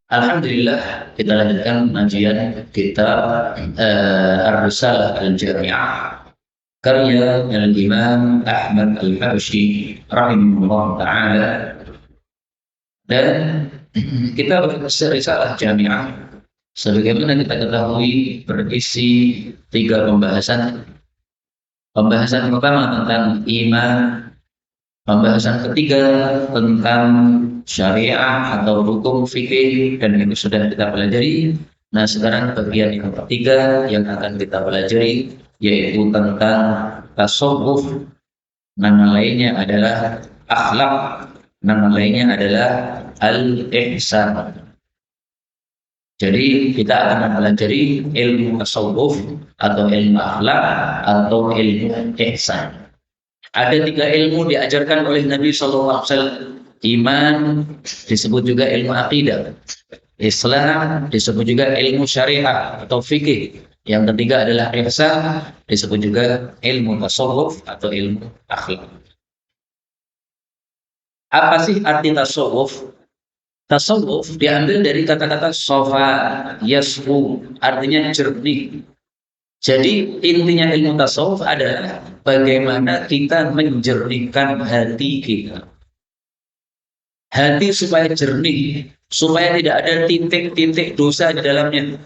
Alhamdulillah kita lanjutkan pengajian kita Ar-Risalah Al-Jami'ah karya Al-Imam Ahmad Al-Habsyi rahimahullah taala, dan kita berhasil risalah jami'ah sebagaimana kita ketahui berisi tiga pembahasan. Pembahasan pertama tentang iman, pembahasan ketiga tentang syariah atau hukum fikih, dan itu sudah kita pelajari. Nah, sekarang bagian yang ketiga yang akan kita pelajari yaitu tentang tasawuf. Nama lainnya adalah akhlak. Nama lainnya adalah al-ihsan. Jadi kita akan mempelajari ilmu tasawuf atau ilmu akhlak atau ilmu ihsan. Ada tiga ilmu diajarkan oleh Nabi SAW. Iman disebut juga ilmu akidah. Islam disebut juga ilmu syariah atau fikih. Yang ketiga adalah ihsan, disebut juga ilmu tasawuf atau ilmu akhlak. Apa sih arti tasawuf? Tasawuf diambil dari kata-kata sofa yasfu, artinya jernih. Jadi intinya ilmu tasawuf adalah bagaimana kita menjernihkan hati kita. Hati supaya jernih, supaya tidak ada titik-titik dosa di dalamnya,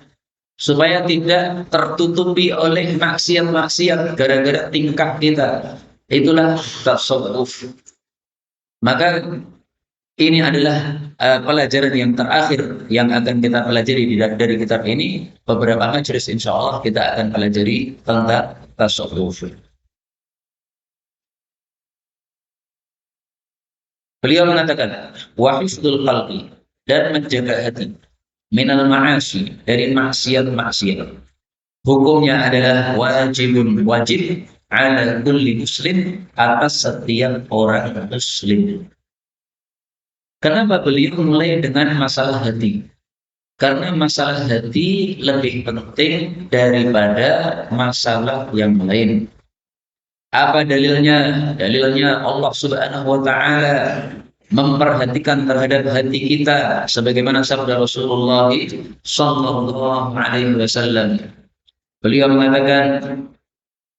supaya tidak tertutupi oleh maksiat-maksiat gara-gara tingkah kita. Itulah tasawuf. Maka ini adalah pelajaran yang terakhir yang akan kita pelajari dari kitab ini. Beberapa majelis insya Allah kita akan pelajari tentang tasawuf. Beliau mengatakan, wa hifdzul qalbi, dan menjaga hati, minal ma'asi, dari maksiat-maksiat. Hukumnya adalah wajib ala kulli muslim, atas setiap orang muslim. Kenapa beliau mulai dengan masalah hati? Karena masalah hati lebih penting daripada masalah yang lain. Apa dalilnya? Dalilnya Allah Subhanahu wa taala memperhatikan terhadap hati kita sebagaimana sabda Rasulullah sallallahu alaihi wasallam. Beliau mengatakan,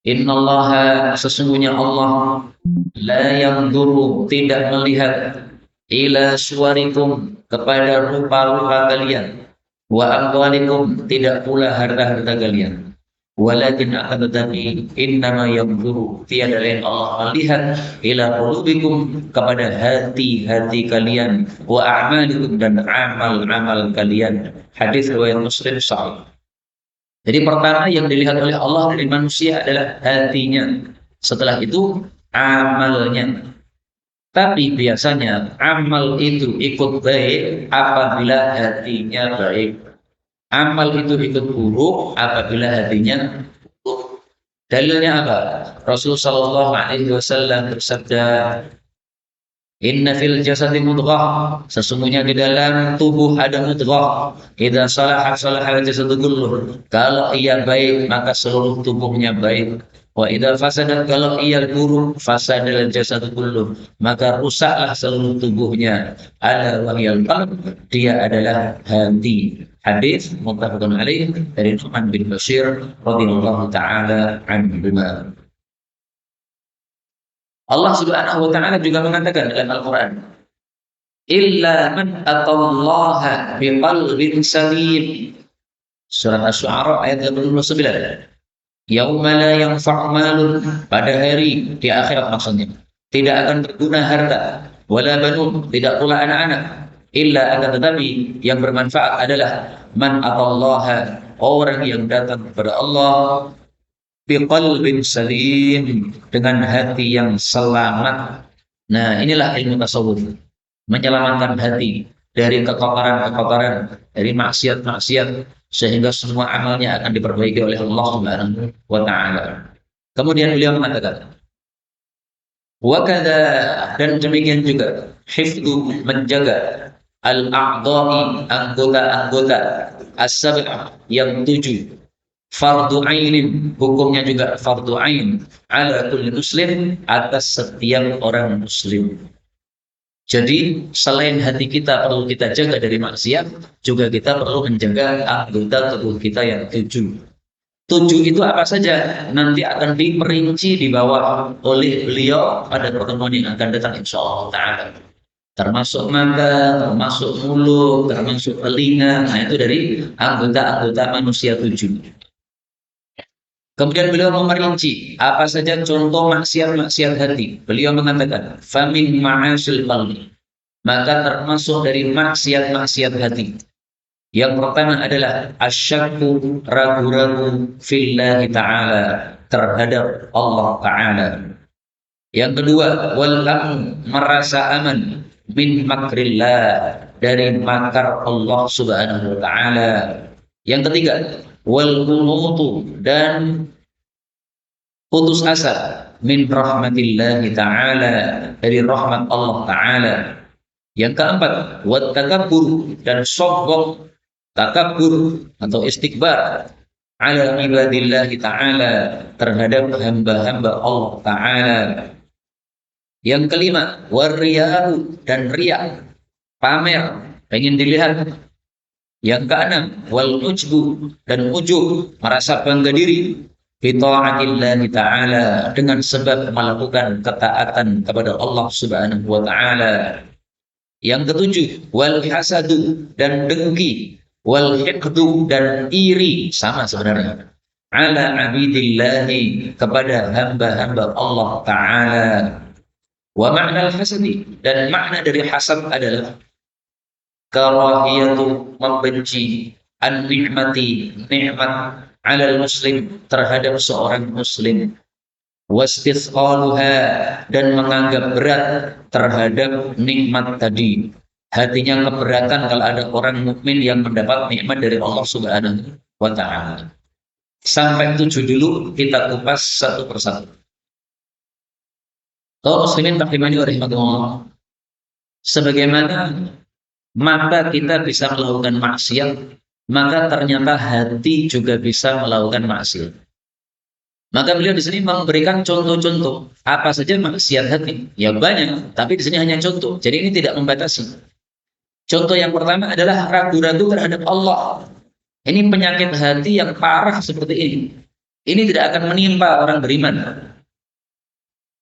innallaha, sesungguhnya Allah, la yanzuru, tidak melihat, ila suwarikum, kepada rupa-rupa kalian, wa amwalikum, tidak pula harta-harta kalian, walakin akan tetapi innama yanzuru, tiada lain Allah melihat, ila qulubikum, kepada hati-hati kalian, wa a'malikum, dan amal-amal kalian. Hadis riwayat Muslim sahih. Jadi pertama yang dilihat oleh Allah dari manusia adalah hatinya. Setelah itu amalnya. Tapi biasanya amal itu ikut baik apabila hatinya baik. Amal itu ikut buruk apabila hatinya buruk. Dalilnya apa? Rasulullah Shallallahu Alaihi Wasallam bersabda, inna fil jasadi mudghah, sesungguhnya di dalam tubuh ada mudghah. Idza salahat salahal jasadu kulluh, kalau ia baik maka seluruh tubuhnya baik. Wa idza fasadat, kalau ia buruk, fasadal jasadu kulluh, maka rusaklah seluruh tubuhnya. Ala wahyal qalb, dia adalah hati. Hadis muttafaqun alaih dari Nu'man bin Bashir radhiyallahu taala anhu. Allah Subhanahu wa taala juga mengatakan dalam Al-Qur'an, illa man atallaha biqalbin salim. Surah Asy-Syu'ara ayat 89. Yauma la yanfa'u malun, pada hari di akhirat maksudnya, tidak akan berguna harta, wala banun, tidak pula anak-anak, illa, akan tetapi yang bermanfaat adalah man atallaha, orang yang datang kepada Allah, biqalbin salim, dengan hati yang selamat. Nah, inilah ilmu tasawuf, menyelamatkan hati dari kekotoran-kekotoran, dari maksiat-maksiat, sehingga semua amalnya akan diperbaiki oleh Allah Subhanahu wa taala. Kemudian beliau mengatakan, wa kadza, dan demikian juga, hifdzu, menjaga, al-a'dha'i, anggota-anggota, as-sab'ah, yang 7, fardu ainin, hukumnya juga fardu ain, ala kulli muslim, atas setiap orang muslim. Jadi selain hati kita perlu kita jaga dari maksiat, juga kita perlu menjaga anggota tubuh kita yang 7. 7 itu apa saja? Nanti akan diperinci di bawah oleh beliau pada pertemuan yang akan datang insya Allah Ta'ala. Termasuk mata, termasuk mulut, termasuk telinga. Nah itu dari anggota-anggota manusia 7. Kemudian beliau memperinci apa saja contoh maksiat-maksiat hati. Beliau mengatakan, "Famin ma'asil qalbi." Maka termasuk dari maksiat-maksiat hati. Yang pertama adalah asyakku, ragu-ragu fillahi ta'ala, terhadap Allah Ta'ala. Yang kedua, wal merasa aman min makrillah, dari makar Allah Subhanahu wa taala. Yang ketiga, wal qunutu, dan putus asa min rahmatillahi taala, dari rahmat Allah taala. Yang keempat, wat takabbur, dan sombong, takabur atau istikbar ala ibadillahi taala, terhadap hamba-hamba Allah taala. Yang kelima, wariya'u, dan riya, pamer, pengen dilihat. Yang keenam, wal ujbu, dan ujub, merasa bangga diri, bi ta'atillahi ta'ala, dengan sebab melakukan ketaatan kepada Allah Subhanahu wa taala. Yang ketujuh, wal hasadu, dan dengki, wal hiqdu, dan iri, sama sebenarnya, ala abidillahi, kepada hamba-hamba Allah taala. Wa makna al-hasadi, dan makna dari hasad adalah karahiyatu, membenci, an-ni'mati, nikmat, alal muslim, terhadap seorang muslim, wastisqaluha, dan menganggap berat terhadap nikmat tadi. Hatinya keberatan kalau ada orang mukmin yang mendapat nikmat dari Allah Subhanahu wa taala. Sampai 7 dulu, kita kupas satu persatu. Kalau muslimin rahimani wa rahimakumullah, sebagaimana mata kita bisa melakukan maksiat, maka ternyata hati juga bisa melakukan maksiat. Maka beliau di sini memberikan contoh-contoh apa saja maksiat hati. Ya banyak, tapi di sini hanya contoh. Jadi ini tidak membatasi. Contoh yang pertama adalah ragu-ragu terhadap Allah. Ini penyakit hati yang parah seperti ini. Ini tidak akan menimpa orang beriman.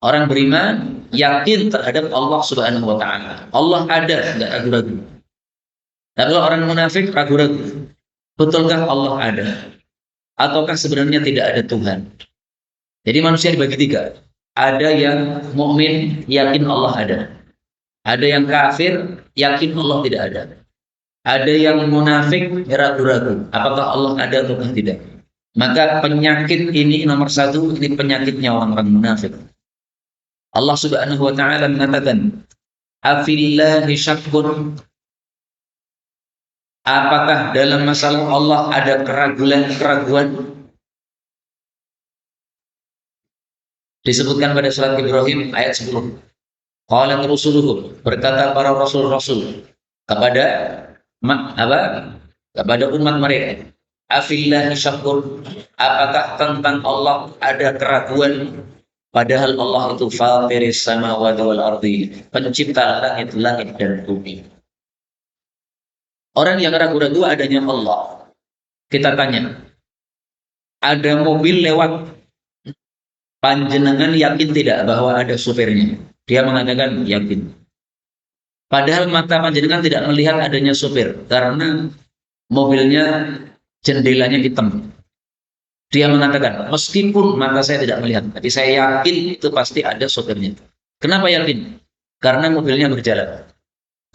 Orang beriman yakin terhadap Allah Subhanahu wa taala. Allah ada, tidak ragu-ragu. Tapi kalau orang munafik ragu-ragu. Betulkah Allah ada? Ataukah sebenarnya tidak ada Tuhan? Jadi manusia dibagi 3. Ada yang mukmin yakin Allah ada. Ada yang kafir yakin Allah tidak ada. Ada yang munafik ragu-ragu. Apakah Allah ada ataukah tidak? Maka penyakit ini nomor 1, ini penyakitnya orang-orang munafik. Allah Subhanahu wa taala mengatakan, "Afillahi syakkun." Apakah dalam masalah Allah ada keraguan? Disebutkan pada surat Ibrahim ayat 10. Qala rusuluhum, berkata para rasul-rasul kepada kepada umat mereka, "Afillahi syakkun." Apakah tentang Allah ada keraguan? Padahal Allah itu fatiris samawati wal ardi, pencipta langit-langit dan bumi. Orang yang ragu-ragu adanya Allah. Kita tanya, ada mobil lewat, panjenengan yakin tidak bahwa ada supirnya? Dia mengatakan yakin. Padahal mata panjenengan tidak melihat adanya supir, karena mobilnya jendelanya hitam. Dia mengatakan, meskipun mata saya tidak melihat, tapi saya yakin itu pasti ada sopirnya. Kenapa yakin? Karena mobilnya berjalan.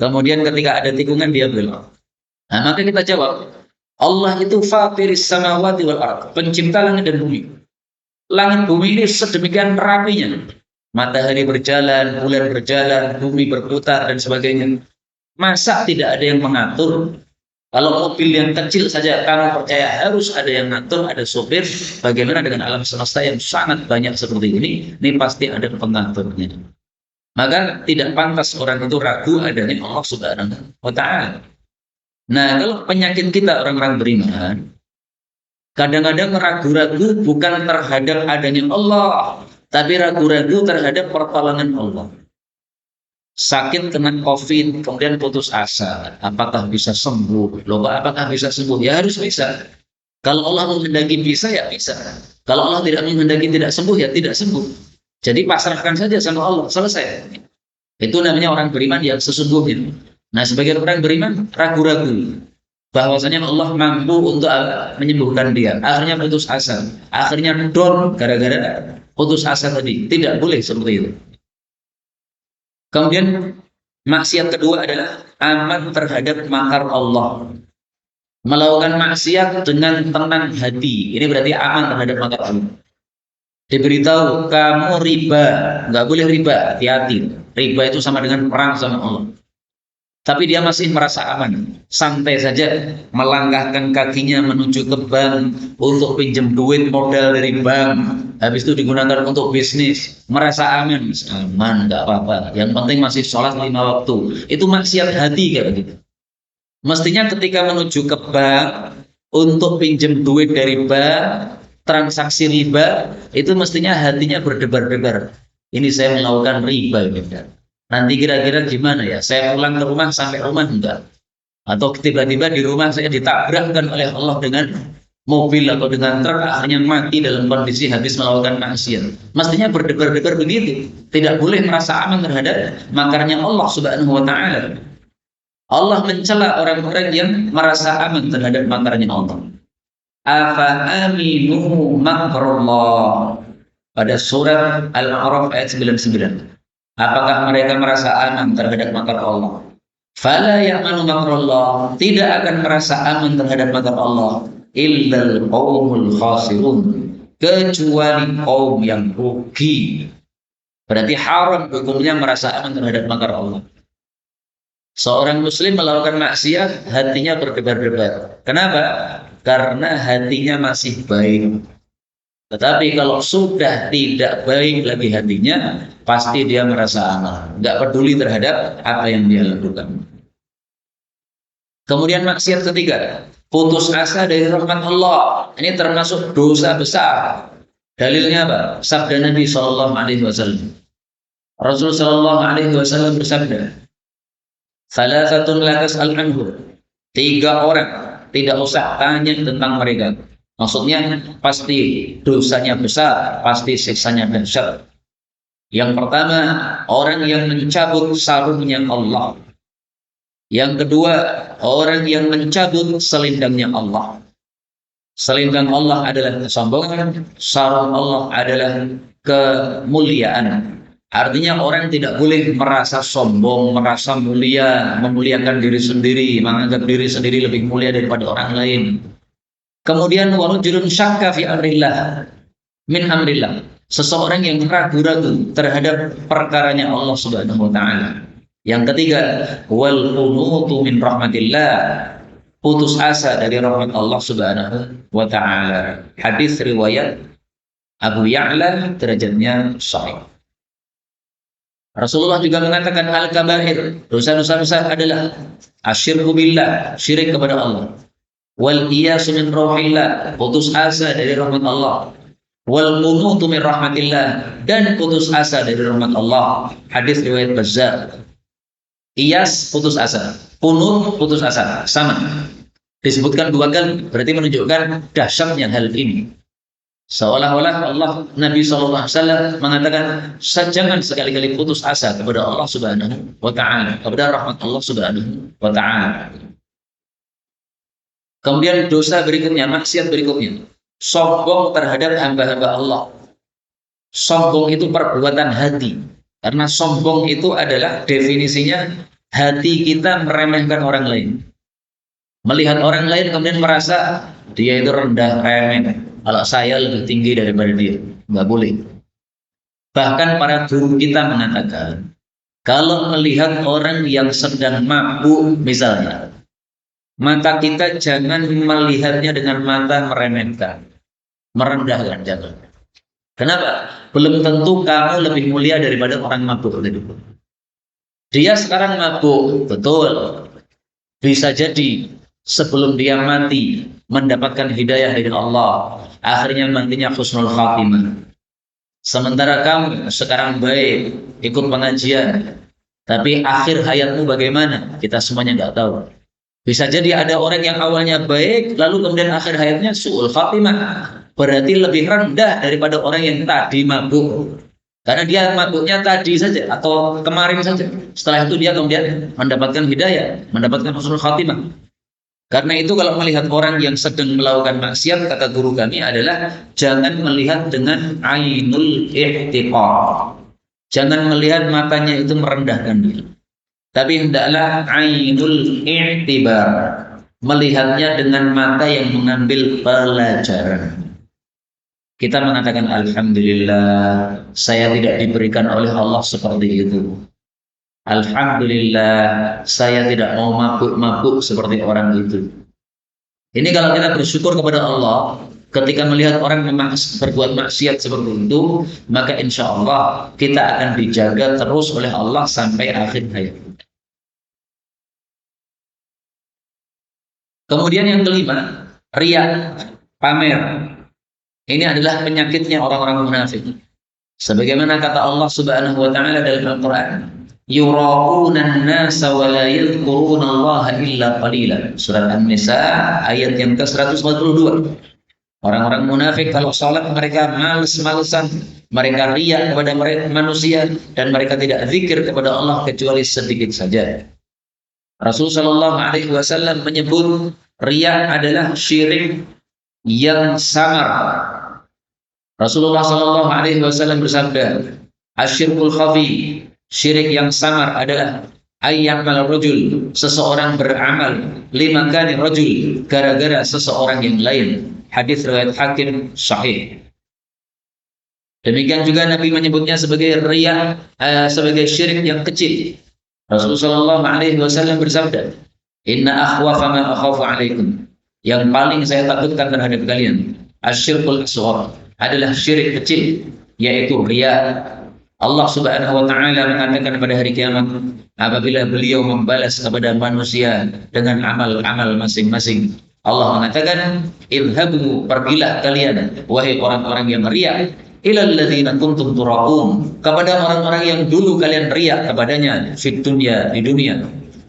Kemudian ketika ada tikungan dia belok. Nah, maka kita jawab, Allah itu fatiris samawati wal ardh, pencipta langit dan bumi. Langit bumi ini sedemikian rapinya. Matahari berjalan, bulan berjalan, bumi berputar dan sebagainya. Masa tidak ada yang mengatur? Kalau mobil yang kecil saja kamu percaya harus ada yang ngatur, ada sopir, bagaimana dengan alam semesta yang sangat banyak seperti ini? Ini pasti ada pengaturnya. Maka tidak pantas orang itu ragu adanya Allah Subhanahu wa taala. Nah, kalau penyakit kita orang-orang beriman, kadang-kadang ragu-ragu bukan terhadap adanya Allah, tapi ragu-ragu terhadap pertolongan Allah. sakit kena COVID, kemudian putus asa, apakah bisa sembuh? Loh, Pak, apakah bisa sembuh? Ya harus bisa. Kalau Allah menghendaki bisa, ya bisa. Kalau Allah tidak menghendaki tidak sembuh, ya tidak sembuh. Jadi pasrahkan saja sama Allah, selesai. Itu namanya orang beriman yang sesungguhnya. Nah, sebagian orang beriman ragu-ragu bahwasanya Allah mampu untuk menyembuhkan dia. Akhirnya putus asa, akhirnya down gara-gara putus asa tadi. Tidak boleh seperti itu. Kemudian maksiat kedua adalah aman terhadap makar Allah. Melakukan maksiat dengan tenang hati. Ini berarti aman terhadap makar Allah. Diberitahu kamu riba, nggak boleh riba, hati-hati. Riba itu sama dengan perang sama Allah. Tapi dia masih merasa aman, santai saja melangkahkan kakinya menuju ke bank untuk pinjam duit modal dari bank. Habis itu digunakan untuk bisnis, merasa aman, aman nggak apa-apa. Yang penting masih sholat 5 waktu. Itu maksiat hati kayak gitu. Mestinya ketika menuju ke bank untuk pinjam duit dari bank, transaksi riba, itu mestinya hatinya berdebar-debar. Ini saya melakukan riba, gitu. Nanti kira-kira gimana ya? Saya pulang ke rumah sampai rumah enggak? Atau tiba-tiba di rumah saya ditabrakkan oleh Allah dengan mobil atau dengan truk, akhirnya mati dalam kondisi habis melakukan maksiat. Mestinya berdebar-debar begitu. Tidak boleh merasa aman terhadap makarnya Allah Subhanahu wa taala. Allah mencela orang-orang yang merasa aman terhadap makarnya Allah. Afa aminu makrullah. Pada surat Al-A'raf ayat 99. Apakah mereka merasa aman terhadap makar Allah? Fala ya'manu makrullah. Tidak akan merasa aman terhadap makar Allah illal qaumul khasirun. Kecuali kaum yang rugi. Berarti haram hukumnya merasa aman terhadap makar Allah. Seorang muslim melakukan maksiat, hatinya berdebar-debar. Kenapa? Karena hatinya masih baik. Tetapi kalau sudah tidak baik lagi hatinya, pasti dia merasa aman, nggak peduli terhadap apa yang dia lakukan. Kemudian maksiat ketiga, putus asa dari rahmat Allah. Ini termasuk dosa besar. Dalilnya apa? Sabda Nabi Shallallahu Alaihi Wasallam. Rasul Shallallahu Alaihi Wasallam bersabda, "Salasatun la tas'al anhu." 3 orang tidak usah tanya tentang mereka. Maksudnya pasti dosanya besar, pasti siksanya dahsyat. Yang pertama, orang yang mencabut sarungnya Allah. Yang kedua, orang yang mencabut selendangnya Allah. Selendang Allah adalah kesombongan, sarung Allah adalah kemuliaan. Artinya orang tidak boleh merasa sombong, merasa mulia, memuliakan diri sendiri, menganggap diri sendiri lebih mulia daripada orang lain. Kemudian warujulun syakka fi amrillah min amrillah. Seseorang yang ragu-ragu terhadap perkaranya Allah Subhanahu wa taala. Yang ketiga, wal qunutu min rahmatillah. Putus asa dari rahmat Allah Subhanahu wa taala. Hadis riwayat Abu Ya'la, derajatnya sahih. Rasulullah juga mengatakan al-kabair, dosa-dosa besar adalah asyirku billah, syirik kepada Allah. Wal iyasu min rahmatillah, putus asa dari rahmat Allah. Wal qunutu min rahmatillah, dan putus asa dari rahmat Allah. Hadis riwayat Bazzar. Iyas putus asa, qunut putus asa, sama. Disebutkan 2 kali, berarti menunjukkan dahsyatnya hal ini. Seolah-olah Allah Nabi SAW mengatakan, jangan sekali-kali putus asa kepada Allah Subhanahu wa taala, kepada rahmat Allah Subhanahu wa taala. Kemudian dosa berikutnya, maksiat berikutnya, sombong terhadap hamba-hamba Allah. Sombong itu perbuatan hati. Karena sombong itu adalah definisinya hati kita meremehkan orang lain. Melihat orang lain kemudian merasa dia itu rendah, remeh. Kalau saya lebih tinggi daripada dia. Nggak boleh. Bahkan para guru kita mengatakan, kalau melihat orang yang sedang mabuk misalnya, mata kita jangan melihatnya dengan mata meremehkan, merendahkan, jangan. Kenapa? Belum tentu kamu lebih mulia daripada orang mabuk tadi. Dia sekarang mabuk, betul. Bisa jadi sebelum dia mati mendapatkan hidayah dari Allah, akhirnya matinya husnul khatimah. Sementara kamu sekarang baik, ikut pengajian, Tapi akhir hayatmu bagaimana? Kita semuanya nggak tahu. Bisa jadi ada orang yang awalnya baik, lalu kemudian akhir hayatnya su'ul khatimah. Berarti lebih rendah daripada orang yang tadi mabuk. Karena dia mabuknya tadi saja atau kemarin saja. Setelah itu dia kemudian mendapatkan hidayah, mendapatkan husnul khatimah. Karena itu kalau melihat orang yang sedang melakukan maksiat, kata guru kami adalah jangan melihat dengan ainul ihtiqar. Jangan melihat matanya itu merendahkan dia. Tapi hendaklah ainul i'tibar, melihatnya dengan mata yang mengambil pelajaran. Kita mengatakan alhamdulillah, saya tidak diberikan oleh Allah seperti itu. Alhamdulillah, saya tidak mau mabuk-mabuk seperti orang itu. Ini kalau kita bersyukur kepada Allah, ketika melihat orang berbuat maksiat seperti itu, maka insya Allah kita akan dijaga terus oleh Allah sampai akhir hayat. Kemudian yang kelima, riya, pamer. Ini adalah penyakitnya orang-orang munafik. Sebagaimana kata Allah Subhanahu wa taala dalam Al-Qur'an, yura'una an-nasa wa la yadhkuruna Allah illa qalila. Surat An-Nisa ayat yang ke-142. Orang-orang munafik kalau salat mereka males-malesan, mereka riya kepada manusia dan mereka tidak zikir kepada Allah kecuali sedikit saja. Rasulullah Shallallahu Alaihi Wasallam menyebut riya adalah syirik yang samar. Rasulullah Shallallahu Alaihi Wasallam bersabda, asyirkul khafi, syirik yang samar adalah ayyamal rajul, seseorang beramal lima kali rajul, gara-gara seseorang yang lain. Hadis riwayat Hakim sahih. Demikian juga Nabi menyebutnya sebagai riya, sebagai syirik yang kecil. Rasulullah Shallallahu Alaihi Wasallam bersabda, Inna akhwafa ma akhafu alaikum. Yang paling saya takutkan terhadap kalian, asyirkul asghar, adalah syirik kecil, yaitu riya. Allah Subhanahu wa taala mengatakan pada hari kiamat, apabila beliau membalas kepada manusia dengan amal-amal masing-masing, Allah mengatakan, idhabu, pergilah kalian, wahai orang-orang yang riya, ilal ladzina kuntum tura'un, kepada orang-orang yang dulu kalian riya kepadanya fid dunya, di dunia.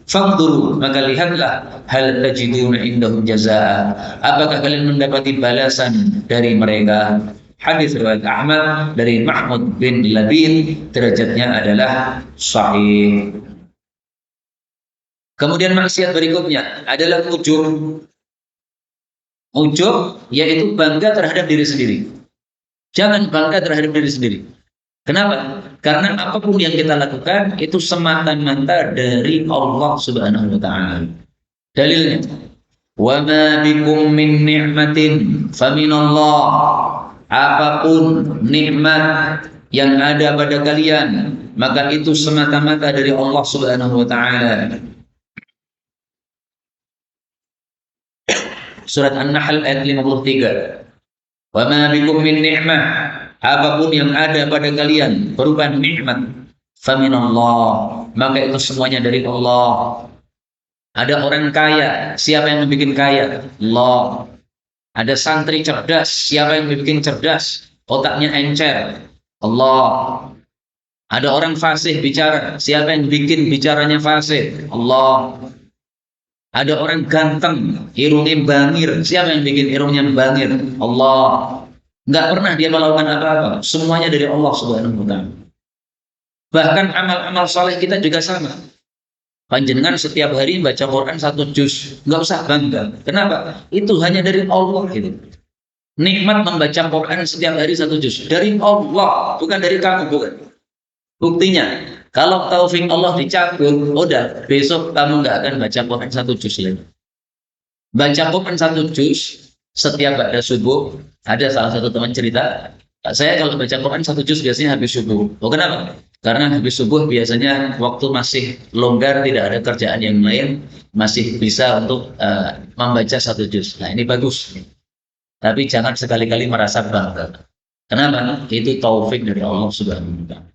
Fangduru, maka lihatlah, hal tajiduna indahum jazaa, apakah kalian mendapati balasan dari mereka. Hadis riwayat Ahmad dari Mahmud bin Labid, derajatnya adalah sahih. Kemudian maksiat berikutnya adalah ujub. Ujub yaitu bangga terhadap diri sendiri. Jangan bangga terhadap diri sendiri. Kenapa? Karena apapun yang kita lakukan itu semata-mata dari Allah Subhanahu wa taala. Dalilnya, wa ma bikum min ni'matin faminallah. Apapun nikmat yang ada pada kalian, maka itu semata-mata dari Allah Subhanahu wa taala. Surat An-Nahl ayat 53. Wa ma bikum min ni'mah, apapun yang ada pada kalian berupa nikmat, faminallah, maka itu semuanya dari Allah. Ada orang kaya, siapa yang membuat kaya? Allah. Ada santri cerdas, siapa yang membuat cerdas? Otaknya encer, Allah. Ada orang fasih bicara, siapa yang bikin bicaranya fasih? Allah. Ada orang ganteng, irungnya bangir, siapa yang bikin irungnya bangir? Allah. Nggak pernah dia melakukan apa-apa, semuanya dari Allah Subhanahu wa taala. Bahkan amal-amal soleh kita juga sama. Panjenengan setiap hari baca Quran 1 juz, nggak usah bangga. Kenapa? Itu hanya dari Allah gitu. Nikmat membaca Quran setiap hari 1 juz dari Allah, bukan dari kamu, bukan. Buktinya, kalau taufik Allah dicabut, udah besok kamu nggak akan baca Quran 1 juz lagi. Baca Quran 1 juz setiap ba'da subuh. Ada salah satu teman cerita, saya kalau baca Quran 1 juz biasanya habis subuh. Oh, kenapa? Karena habis subuh biasanya waktu masih longgar, tidak ada kerjaan yang lain, masih bisa untuk membaca 1 juz. Nah, ini bagus. Tapi jangan sekali-kali merasa bangga. Kenapa? Itu taufik dari Allah Subhanahu wa taala.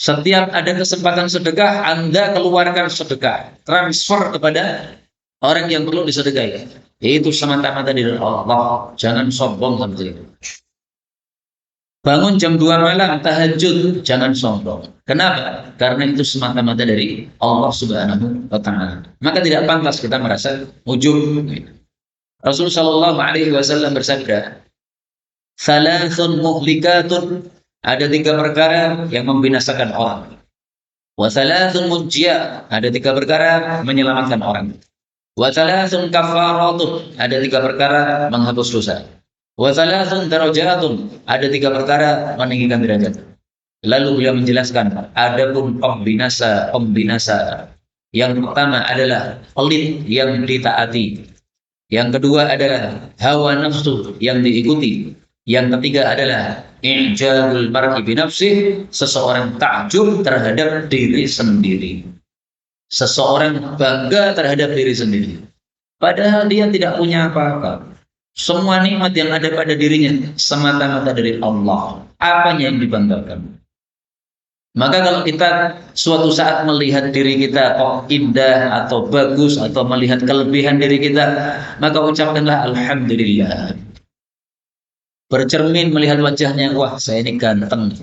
Setiap ada kesempatan sedekah, Anda keluarkan sedekah, transfer kepada orang yang perlu disedekahi. Itu semata-mata dari Allah. Jangan sombong seperti itu. Bangun jam 2 malam tahajud, jangan sombong. Kenapa? Karena itu semata-mata dari Allah Subhanahu wa taala. Maka tidak pantas kita merasa ujub. Rasulullah Shallallahu alaihi wasallam bersabda, "Salasun muhlikatun," ada tiga perkara yang membinasakan orang. Wa salasun munjiyah, ada tiga perkara menyelamatkan orang. Wa salasun kafaratun, ada tiga perkara menghapus dosa. Wa salasun darajatun, ada tiga perkara meninggikan derajat. Lalu beliau menjelaskan, adapun pembinasa. Yang pertama adalah pelit yang ditaati. Yang kedua adalah hawa nafsu yang diikuti. Yang ketiga adalah i'jabul mar'i bi nafsih, seseorang takjub terhadap diri sendiri. Seseorang bangga terhadap diri sendiri. Padahal dia tidak punya apa-apa. Semua nikmat yang ada pada dirinya semata-mata dari Allah. Apanya yang dibanggakan? Maka kalau kita suatu saat melihat diri kita kok indah atau bagus atau melihat kelebihan diri kita, maka ucapkanlah alhamdulillah. Bercermin melihat wajahnya, wah saya ini ganteng,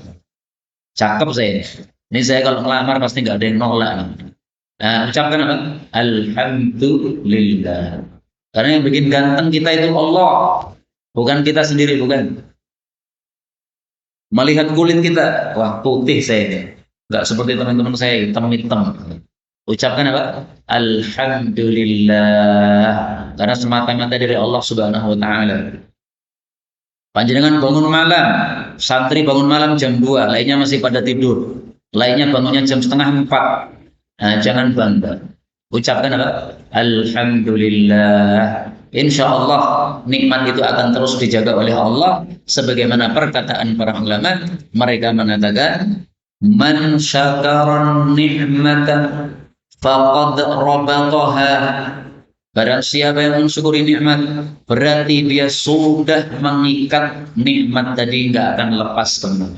cakep saya ini. Ini saya kalau ngelamar pasti nggak ada yang nolak. Nah, ucapkan apa? Alhamdulillah. Karena yang bikin ganteng kita itu Allah, bukan kita sendiri, bukan. Melihat kulit kita, wah putih saya ini, nggak seperti teman-teman saya hitam-hitam. Ucapkan apa? Alhamdulillah, karena semata-mata dari Allah Subhanahu wa taala. Panjenengan bangun malam, santri bangun malam jam 2, lainnya masih pada tidur. Lainnya bangunnya jam setengah 4. Nah, jangan bangga. Ucapkan apa? Alhamdulillah. Insya Allah nikmat itu akan terus dijaga oleh Allah, sebagaimana perkataan para ulama. Mereka mengatakan, man syakaran ni'matan faqad rabataha. Barang siapa yang mensyukuri nikmat, berarti dia sudah mengikat nikmat tadi, nggak akan lepas teman.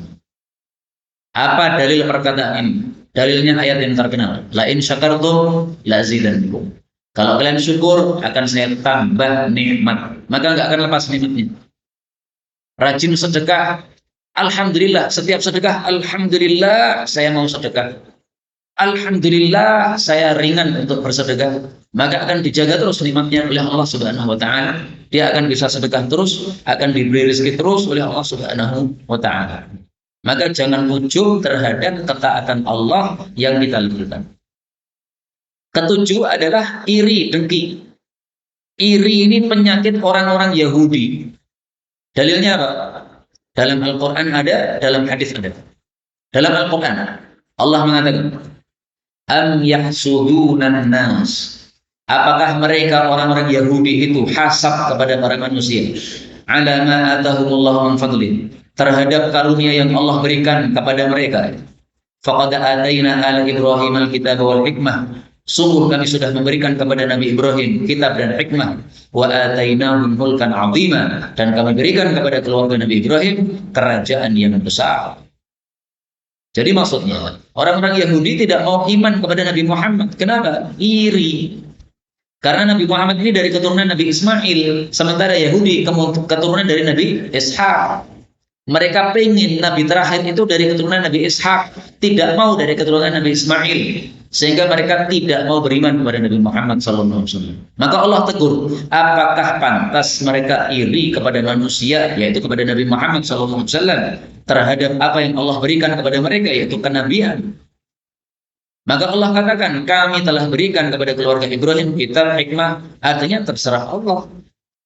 Apa dalil perkataan ini? Dalilnya ayat yang terkenal, la in syakartum lazidannakum. Kalau kalian syukur, akan saya tambah nikmat. Maka nggak akan lepas nikmatnya. Rajin sedekah, alhamdulillah. Setiap sedekah, alhamdulillah saya mau sedekah. Alhamdulillah saya ringan untuk bersedekah. Maka akan dijaga terus nikmatnya oleh Allah Subhanahu wa taala. Dia akan bisa sedekah terus, akan diberi rezeki terus oleh Allah Subhanahu wa taala. Maka jangan ujub terhadap ketaatan Allah yang kita lakukan. Ketujuh adalah iri, dengki. Iri ini penyakit orang-orang Yahudi. Dalilnya apa? Dalam Al-Quran ada, dalam hadis ada. Dalam Al-Quran Allah mengatakan, am yahsudunan nas. Apakah mereka orang-orang Yahudi itu hasad kepada para manusia? Ala ma atahumullahu min fadlih, terhadap karunia yang Allah berikan kepada mereka. Faqad atayna ala Ibrahim al-kitab wal hikmah. Sungguh kami sudah memberikan kepada Nabi Ibrahim kitab dan hikmah. Wa atainahum mulkan 'azima, dan kami berikan kepada keluarga Nabi Ibrahim kerajaan yang besar. Jadi maksudnya, orang-orang Yahudi tidak mau iman kepada Nabi Muhammad. Kenapa? Iri. Karena Nabi Muhammad ini dari keturunan Nabi Ismail, sementara Yahudi keturunan dari Nabi Ishak. Mereka pengen Nabi terakhir itu dari keturunan Nabi Ishak, tidak mau dari keturunan Nabi Ismail, sehingga mereka tidak mau beriman kepada Nabi Muhammad SAW. Maka Allah tegur, apakah pantas mereka iri kepada manusia, yaitu kepada Nabi Muhammad SAW, terhadap apa yang Allah berikan kepada mereka, yaitu kenabian. Maka Allah katakan, kami telah berikan kepada keluarga Ibrahim kitab, hikmah. Artinya terserah Allah.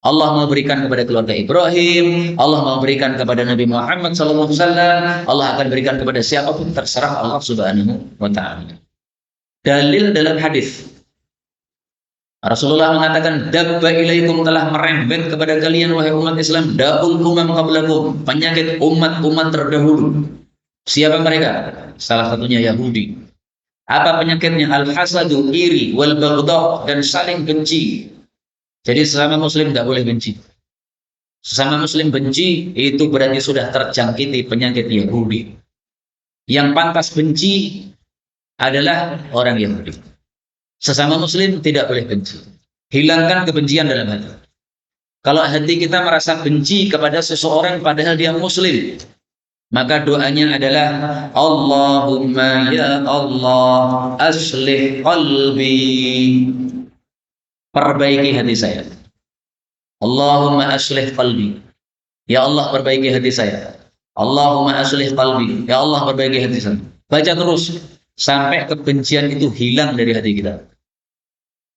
Allah mau berikan kepada keluarga Ibrahim, Allah mau berikan kepada Nabi Muhammad SAW, Allah akan berikan kepada siapapun, terserah Allah Subhanahu wa ta'ala. Dalil dalam hadis, Rasulullah mengatakan, dabba ilaikum, telah merembet kepada kalian wahai umat Islam, da'ul umam qablakum, penyakit umat-umat terdahulu. Siapa mereka? Salah satunya Yahudi. Apa penyakitnya? Al-hasadu, iri, wal baghdha, dan saling benci. Jadi sesama muslim tidak boleh benci. Sesama muslim benci itu berarti sudah terjangkiti penyakit Yahudi. Yang pantas benci adalah orang Yahudi. Sesama muslim tidak boleh benci. Hilangkan kebencian dalam hati. Kalau hati kita merasa benci kepada seseorang padahal dia muslim, Maka doanya adalah Allahumma ya Allah aslih qalbi, perbaiki hati saya. Allahumma aslih qalbi, ya Allah perbaiki hati saya. Allahumma aslih qalbi, ya Allah perbaiki hati saya. Baca terus sampai kebencian itu hilang dari hati kita.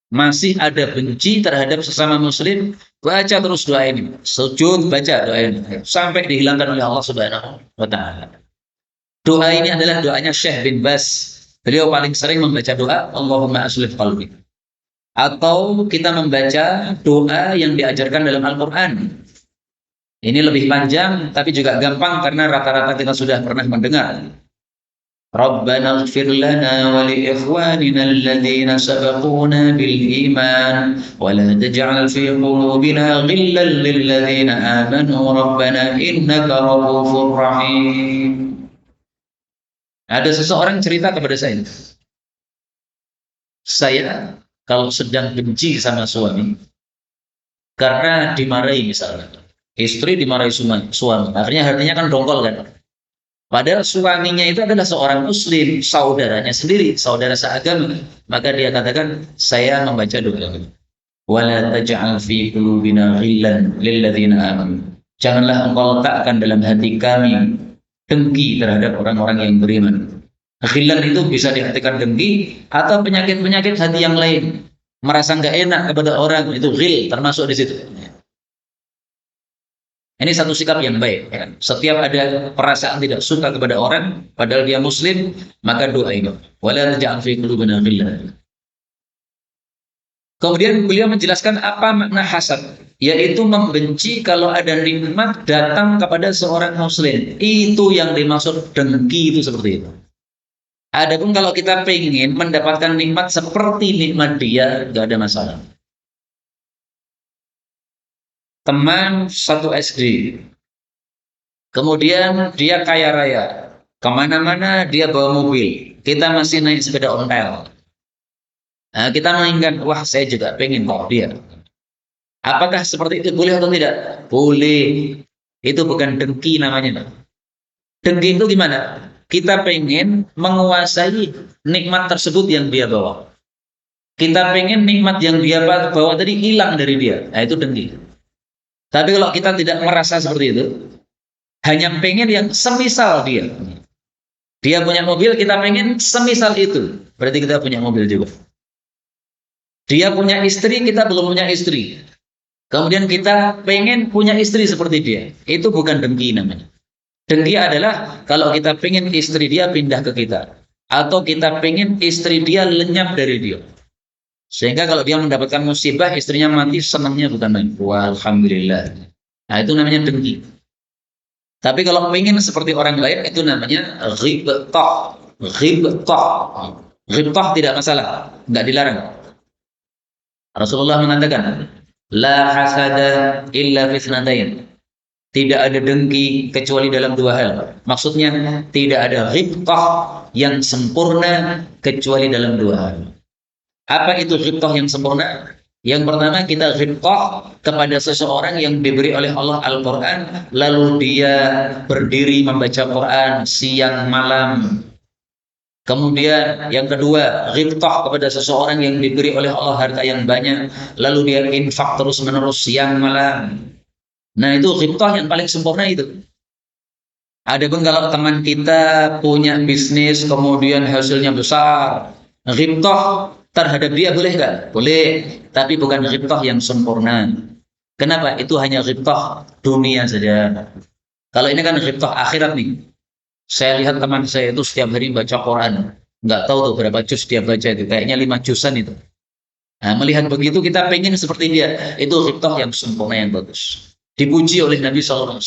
Masih ada benci terhadap sesama muslim, baca terus doa ini. Sujud baca doa ini sampai dihilangkan oleh Allah Subhanahu wa taala. Doa ini adalah doanya Syekh bin Bas. Beliau paling sering membaca doa Allahumma aslih qalbi. Atau kita membaca doa yang diajarkan dalam Al-Qur'an. Ini lebih panjang tapi juga gampang karena rata-rata kita sudah pernah mendengar. Rabbana ighfir lana wa li ikhwanina alladhina sabaquna bil iman wa la taj'al fi qulubina ghillan lil ladzina amanu rabbana innaka ra'ufur rahim. Ada seseorang cerita kepada saya kalau sedang benci sama suami karena dimarahi misalnya, istri dimarahi suami, akhirnya hatinya kan dongkol kan. Padahal suaminya itu adalah seorang muslim, saudaranya sendiri, saudara seagama. Maka dia katakan, saya membaca doa ini. Wala taj'al fi qulubina ghillan lil ladzina amanu. Janganlah engkau letakkan dalam hati kami dengki terhadap orang-orang yang beriman. Ghillan itu bisa diartikan dengki atau penyakit-penyakit hati yang lain. Merasa nggak enak kepada orang, itu ghil termasuk di situ. Ini satu sikap yang baik. Ya. Setiap ada perasaan tidak suka kepada orang, padahal dia muslim, maka doa ini. Wala taj'al fi qulubina ghillan. Kemudian beliau menjelaskan apa makna hasad, yaitu membenci kalau ada nikmat datang kepada seorang muslim. Itu yang dimaksud dengki itu seperti itu. Adapun kalau kita pengen mendapatkan nikmat seperti nikmat dia, nggak ada masalah. Teman satu SD, kemudian dia kaya raya, kemana-mana dia bawa mobil, kita masih naik sepeda ontel. Nah, kita menginginkan, wah saya juga pengen kok dia. Apakah seperti itu boleh atau tidak? Boleh. Itu bukan dengki namanya. Dengki itu gimana? Kita pengen menguasai nikmat tersebut yang dia bawa. Kita pengen nikmat yang dia bawa tadi hilang dari dia. Nah, itu dengki. Tapi kalau kita tidak merasa seperti itu, hanya pengen yang semisal dia. Dia punya mobil, kita pengen semisal itu. Berarti kita punya mobil juga. Dia punya istri, kita belum punya istri. Kemudian kita pengen punya istri seperti dia. Itu bukan dengki namanya. Dengki adalah kalau kita pengen istri dia pindah ke kita. Atau kita pengen istri dia lenyap dari dia. Sehingga kalau dia mendapatkan musibah, istrinya mati, senangnya bukan main. Alhamdulillah. Nah, itu namanya dengki. Tapi kalau ingin seperti orang lain, itu namanya ghibtah. Ghibtah. Ghibtah tidak masalah, nggak dilarang. Rasulullah mengatakan, la hasada illa fitnatain. Tidak ada dengki kecuali dalam dua hal. Maksudnya, tidak ada ghibtah yang sempurna kecuali dalam dua hal. Apa itu ghibtah yang sempurna? Yang pertama, kita ghibtah kepada seseorang yang diberi oleh Allah Al-Quran, lalu dia berdiri membaca Quran siang malam. Kemudian yang kedua, ghibtah kepada seseorang yang diberi oleh Allah harta yang banyak, lalu dia infak terus menerus siang malam. Nah, itu ghibtah yang paling sempurna itu. Adapun kalau teman kita punya bisnis kemudian hasilnya besar, ghibtah terhadap dia boleh nggak? Boleh, tapi bukan ghibtah yang sempurna. Kenapa? Itu hanya ghibtah dunia saja. Kalau ini kan ghibtah akhirat nih. Saya lihat teman saya itu setiap hari baca Quran. Nggak tahu tuh berapa juz dia baca itu. Kayaknya 5 juzan itu. Nah, melihat begitu kita pengen seperti dia. Itu ghibtah yang sempurna, yang bagus. Dipuji oleh Nabi SAW.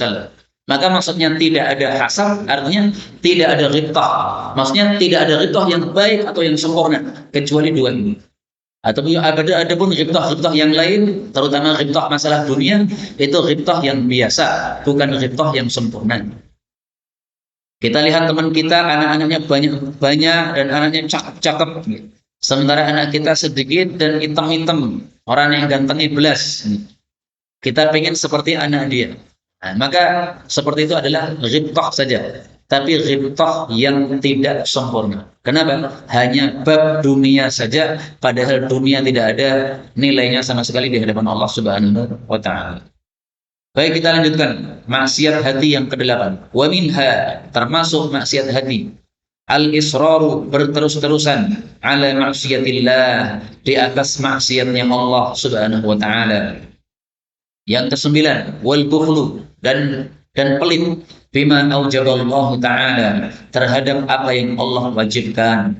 Maka maksudnya tidak ada hasad, artinya tidak ada ghibtah. Maksudnya tidak ada ghibtah yang baik atau yang sempurna kecuali dua ini. Atau ada pun ghibtah yang lain, terutama ghibtah masalah dunia, itu ghibtah yang biasa, bukan ghibtah yang sempurna. Kita lihat teman kita, anak-anaknya banyak dan anaknya cakep-cakep. Sementara anak kita sedikit dan hitam-hitam, orang yang gantengnya belas. Kita pengen seperti anak dia. Nah, maka seperti itu adalah ghibthah saja, tapi ghibthah yang tidak sempurna. Kenapa? Hanya bab dunia saja, padahal dunia tidak ada nilainya sama sekali di hadapan Allah Subhanahu wa taala. Baik, kita lanjutkan. Maksiat hati yang kedelapan. Wa minha, termasuk maksiat hati. Al-israru, berterus-terusan ala maksiatillah, di atas maksiatnya Allah Subhanahu wa taala. Yang kesembilan, wal bukhlu, dan pelit bima aujaballahu taala, terhadap apa yang Allah wajibkan.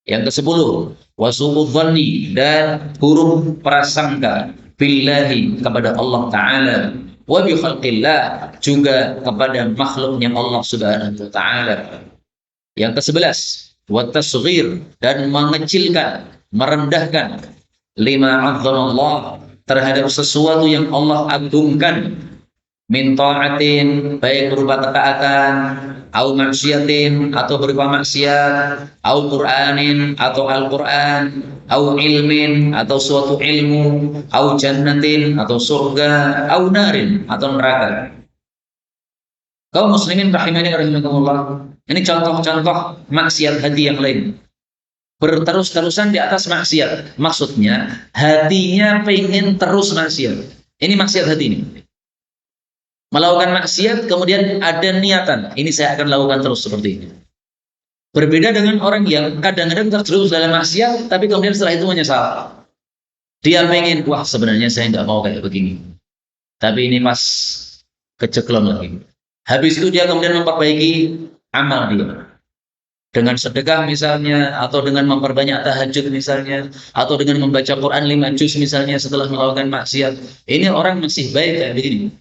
Yang kesepuluh, wasu'udz dzanni, dan buruk prasangka billahi, kepada Allah taala, wa bi khalqillah, juga kepada makhluknya Allah Subhanahu wa taala. Yang ke-11, wat tasghir, dan mengecilkan, merendahkan, lima azzanallah, terhadap sesuatu yang Allah agungkan, min ta'atin, baik berupa ketaatan, au maksiatin, atau berupa maksiat, au Qur'anin, atau Al-Qur'an, au ilmin, atau suatu ilmu, au jannatin, atau surga, au narin, atau neraka. Kaum muslimin rahimani rahimakumullah, ini contoh-contoh maksiat hati yang lain. Berterus-terusan di atas maksiat, maksudnya hatinya pengen terus maksiat. Ini maksiat hati ini. Melakukan maksiat, kemudian ada niatan, ini saya akan lakukan terus seperti ini. Berbeda dengan orang yang kadang-kadang terjerumus dalam maksiat, tapi kemudian setelah itu menyesal. Dia pengen, wah sebenarnya saya nggak mau kayak begini, tapi ini pas keceklon lagi. Habis itu dia kemudian memperbaiki amal dia. Dengan sedekah misalnya, atau dengan memperbanyak tahajud misalnya, atau dengan membaca Quran 5 juz misalnya setelah melakukan maksiat. Ini orang masih baik kayak begini.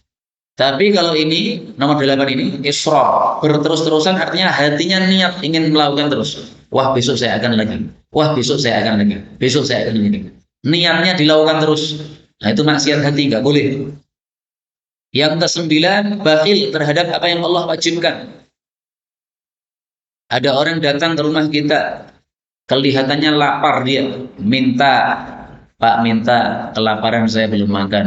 Tapi kalau ini, nomor 8 ini, israr, berterus-terusan, artinya hatinya niat ingin melakukan terus. Wah besok saya akan lagi, wah besok saya akan lagi, besok saya akan lagi. Niatnya dilakukan terus. Nah itu maksiat hati, nggak boleh. Yang ke-9, bakhil terhadap apa yang Allah wajibkan. Ada orang datang ke rumah kita, kelihatannya lapar dia, minta, Pak minta, kelaparan saya belum makan.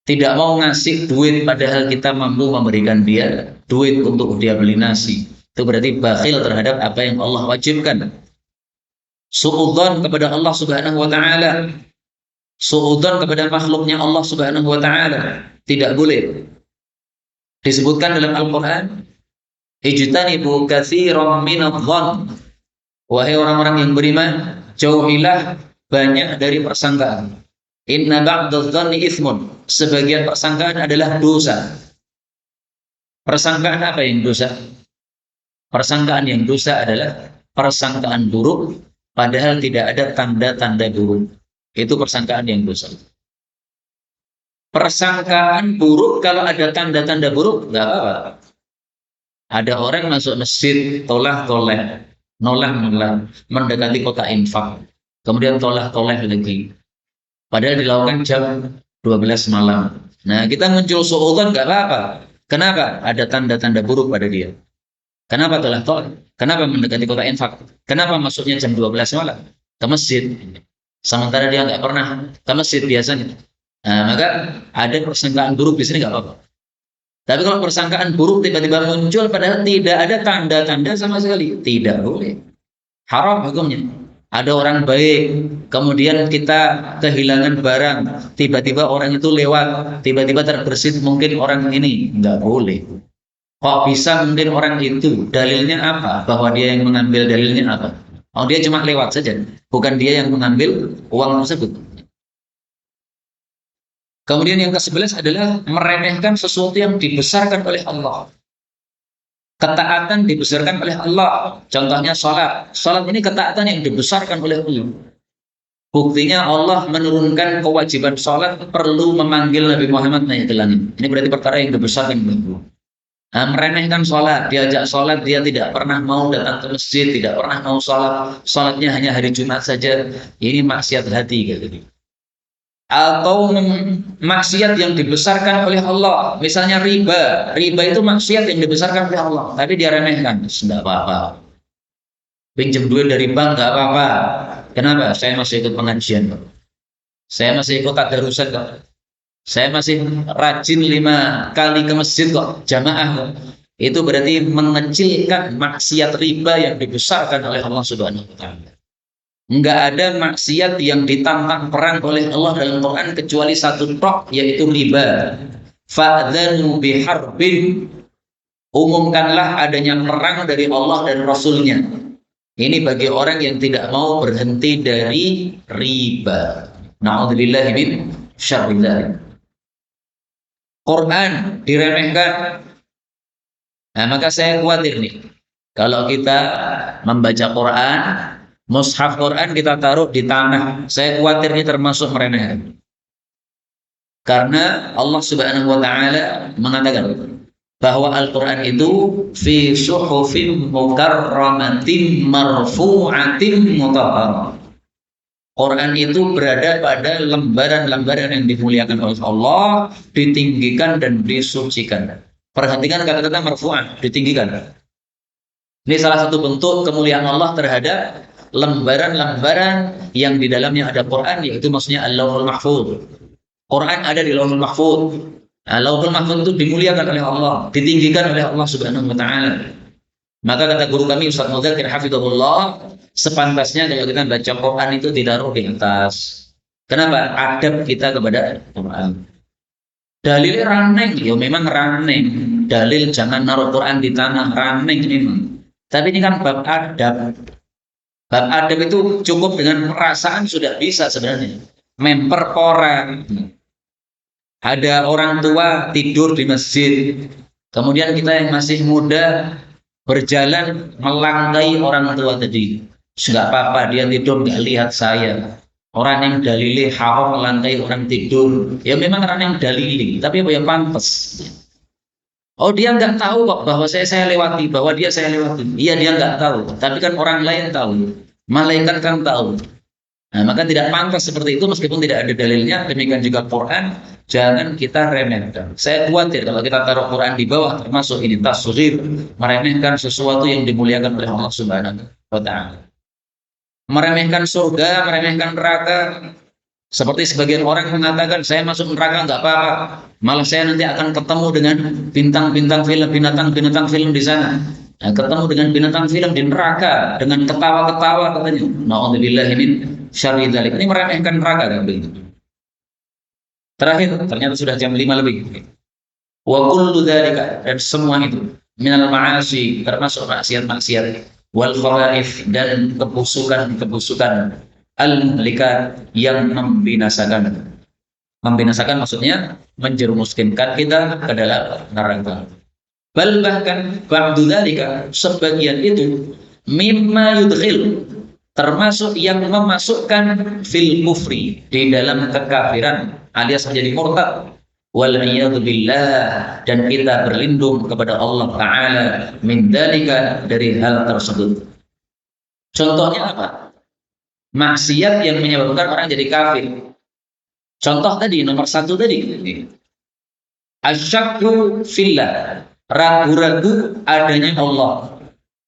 Tidak mau ngasih duit, padahal kita mampu memberikan dia duit untuk dia beli nasi. Itu berarti bakhil terhadap apa yang Allah wajibkan. Su'udzon kepada Allah Subhanahu wa taala, su'udzon kepada makhluknya Allah Subhanahu wa taala, tidak boleh. Disebutkan dalam Al-Qur'an, ijtanibu katsiran minadh-dhann, wahai orang-orang yang beriman, jauhilah banyak dari persangkaan. Inna ba'dadh-dhanni itsmun, sebagian persangkaan adalah dosa. Persangkaan apa yang dosa? Persangkaan yang dosa adalah persangkaan buruk, padahal tidak ada tanda-tanda buruk. Itu persangkaan yang dosa. Persangkaan buruk kalau ada tanda-tanda buruk, nggak apa-apa. Ada orang masuk masjid, tolah-toleh, nolah-nolah, mendekati kota infak, kemudian tolah-toleh lagi. Padahal dilakukan jam 12 malam. Nah, kita muncul suudzon nggak apa-apa. Kenapa? Ada tanda-tanda buruk pada dia. Kenapa tolah-toleh? Kenapa mendekati kota infak? Kenapa masuknya jam 12 malam ke masjid? Sementara dia nggak pernah ke masjid biasanya. Nah, maka ada persangkaan buruk di sini nggak apa-apa. Tapi kalau persangkaan buruk tiba-tiba muncul padahal tidak ada tanda-tanda sama sekali, tidak boleh. Haram hukumnya. Ada orang baik, kemudian kita kehilangan barang, tiba-tiba orang itu lewat, tiba-tiba terbersit mungkin orang ini, nggak boleh. Kok bisa mungkin orang itu? Dalilnya apa? Bahwa dia yang mengambil, dalilnya apa? Oh, dia cuma lewat saja, bukan dia yang mengambil uang tersebut. Kemudian yang ke-11 adalah meremehkan sesuatu yang dibesarkan oleh Allah. Ketaatan dibesarkan oleh Allah. Contohnya sholat. Sholat ini ketaatan yang dibesarkan oleh Allah. Buktinya Allah menurunkan kewajiban sholat perlu memanggil Nabi Muhammad naik ke langit. Ini berarti perkara yang dibesarkan oleh Allah. Nah, meremehkan sholat, diajak sholat, dia tidak pernah mau datang ke masjid, tidak pernah mau sholat, sholatnya hanya hari Jumat saja. Ini maksiat hati gitu. Atau maksiat yang dibesarkan oleh Allah, misalnya riba. Riba itu maksiat yang dibesarkan oleh Allah, tapi dia remehkan, tidak apa-apa. Pinjam duit dari bank nggak apa-apa. Kenapa? Saya masih ikut pengajian, saya masih ikut tadarusan. Saya masih rajin 5 kali ke masjid kok, jamaah kok. Itu berarti mengecilkan maksiat riba yang dibesarkan oleh Allah Subhanahu wa taala. Enggak ada maksiat yang ditantang perang oleh Allah dalam Quran kecuali satu tok, yaitu riba. Fa'dzanu biharbin, umumkanlah adanya perang dari Allah dan Rasulnya. Ini bagi orang yang tidak mau berhenti dari riba. Na'udzubillahi min syarri dzalik. Quran diremehkan. Nah, maka saya khawatir nih, kalau kita membaca Quran, mushaf Quran kita taruh di tanah, saya khawatir ini termasuk meremehkan. Karena Allah Subhanahu wa taala mengatakan bahwa Al-Quran itu fi suhufin mukarramatin marfu'atin mutahharah. Quran itu berada pada lembaran-lembaran yang dimuliakan oleh Allah, ditinggikan dan disucikan. Perhatikan kata-kata marfu'an, ditinggikan. Ini salah satu bentuk kemuliaan Allah terhadap lembaran-lembaran yang di dalamnya ada Quran, yaitu maksudnya Al-Lauhul Mahfuz. Quran ada di Lauhul Mahfuz. Nah, Lauhul Mahfuz itu dimuliakan oleh Allah, ditinggikan oleh Allah Subhanahu wa taala. Maka kata guru kami Ustaz Mudzakir hafizahullah, sepantasnya kalau kita baca Quran itu ditaruh di atas. Kenapa? Adab kita kepada Quran. Dalil raneng, ya memang raneng. Dalil jangan naruh Quran di tanah, raneng memang. Tapi ini kan bab adab. Bab adab itu cukup dengan perasaan sudah bisa sebenarnya. Memper Quran. Ada orang tua tidur di masjid. Kemudian kita yang masih muda berjalan melangkai orang tua tadi. Enggak apa-apa, dia tidur nggak lihat saya. Orang yang dalili haram melangkai orang tidur, ya memang orang yang dalili, tapi apa yang pantas. Oh, dia nggak tahu kok bahwa saya lewati, bahwa dia saya lewati. Iya, dia nggak tahu, tapi kan orang lain tahu. Malaikat kan tahu. Nah, maka tidak pantas seperti itu meskipun tidak ada dalilnya. Demikian juga Quran, jangan kita remehkan. Saya khawatir kalau kita taruh Quran di bawah, termasuk ini tasghir, meremehkan sesuatu yang dimuliakan oleh Allah Subhanahu wa taala. Meremehkan surga, meremehkan neraka. Seperti sebagian orang mengatakan, saya masuk neraka nggak apa-apa, malah saya nanti akan ketemu dengan bintang-bintang film, binatang-binatang film di sana. Nah, ketemu dengan binatang film di neraka dengan ketawa-ketawa katanya. Na'udzubillahi min syarri dzalik. Ini meremehkan neraka kan begitu. Terakhir, ternyata sudah jam 5 lebih. Wa kullu dzalika, dan semua itu minal ma'asi, termasuk maksiat-maksiat, wal khaba'ith, dan kebusukan-kebusukan, al-muhlikat, yang membinasakan. Membinasakan maksudnya menjerumuskan kita ke dalam neraka. Bal bahkan ba'du dzalika, sebagian itu mimma yudkhil, termasuk yang memasukkan fil kufri, di dalam kekafiran alias menjadi murtad. Wal iyadu billah, dan kita berlindung kepada Allah taala min dzalika, dari hal tersebut. Contohnya apa? Maksiat yang menyebabkan orang jadi kafir. Contoh tadi nomor 1 tadi, asyakku fillah, ragu-ragu adanya Allah.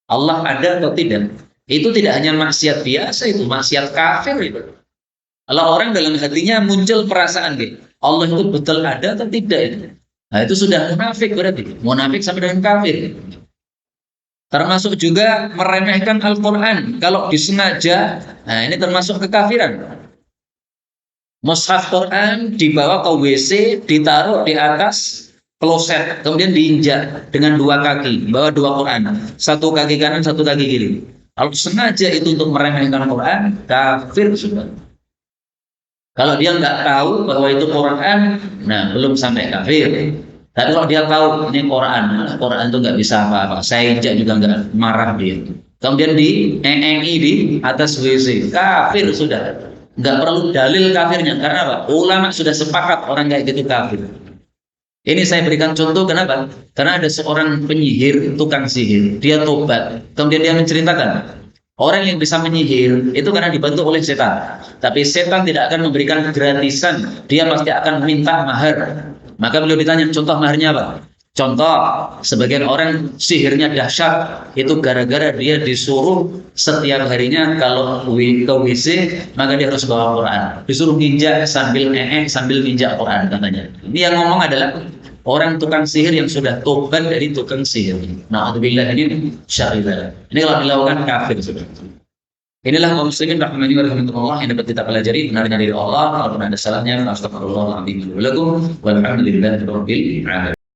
Allah ada atau tidak? Itu tidak hanya maksiat biasa, itu maksiat kafir itu. Kalau orang dalam hatinya muncul perasaan gitu, Allah itu betul ada atau tidak itu. Nah, itu sudah munafik berarti. Munafik sama dengan kafir. Termasuk juga meremehkan Al-Quran. Kalau disengaja, nah ini termasuk kekafiran. Mushaf Quran dibawa ke WC, ditaruh di atas kloset, kemudian diinjak dengan 2 kaki, bawa 2 Quran, 1 kaki kanan, 1 kaki kiri. Kalau sengaja itu untuk meremehkan Quran, kafir sudah. Kalau dia nggak tahu bahwa itu Quran, nah belum sampai kafir. Tapi kalau dia tahu ini Quran, Quran itu nggak bisa apa-apa, saya injak juga nggak, marah dia. Kemudian di di atas WC, kafir sudah. Nggak perlu dalil kafirnya, karena apa? Ulama sudah sepakat orang kayak gitu kafir. Ini saya berikan contoh, kenapa? Karena ada seorang penyihir, tukang sihir, dia tobat, kemudian dia menceritakan, orang yang bisa menyihir itu karena dibantu oleh setan. Tapi setan tidak akan memberikan gratisan, dia pasti akan minta mahar. Maka beliau ditanya, contoh maharnya apa? Contoh, sebagian orang sihirnya dahsyat, itu gara-gara dia disuruh setiap harinya kalau ke WC, maka dia harus bawa Quran. Disuruh ninja sambil ninja Quran katanya. Ini yang ngomong adalah orang tukang sihir yang sudah tobat dari tukang sihir. Na'udzubillah, ini syariah. Ini kalau dilakukan kafir sudah. Inilah kaum muslimin rahimani wa rahimakumullah yang dapat kita pelajari benarnya dari Allah. Kalau ada salahnya, astagfirullahaladzim. Walhamdulillahirabbil alamin.